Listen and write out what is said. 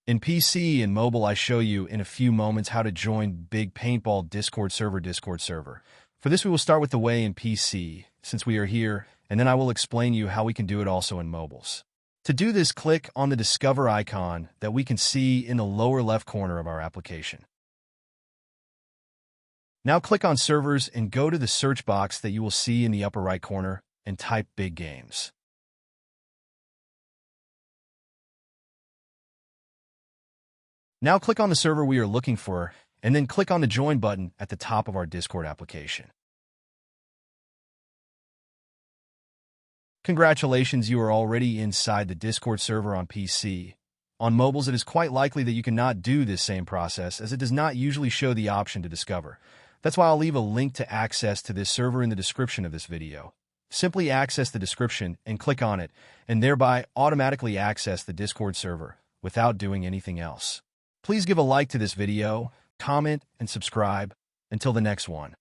In PC and mobile, I show you in a few moments how to join Big Paintball Discord server. For this, we will start with the way in PC, since we are here, and then I will explain you how we can do it also in mobiles. To do this, click on the Discover icon that we can see in the lower left corner of our application. Now click on Servers and go to the search box that you will see in the upper right corner and type Big Games. Now click on the server we are looking for, and then click on the Join button at the top of our Discord application. Congratulations, you are already inside the Discord server on PC. On mobiles, it is quite likely that you cannot do this same process, as it does not usually show the option to discover. That's why I'll leave a link to access to this server in the description of this video. Simply access the description and click on it, and thereby automatically access the Discord server without doing anything else. Please give a like to this video, comment, and subscribe. Until the next one.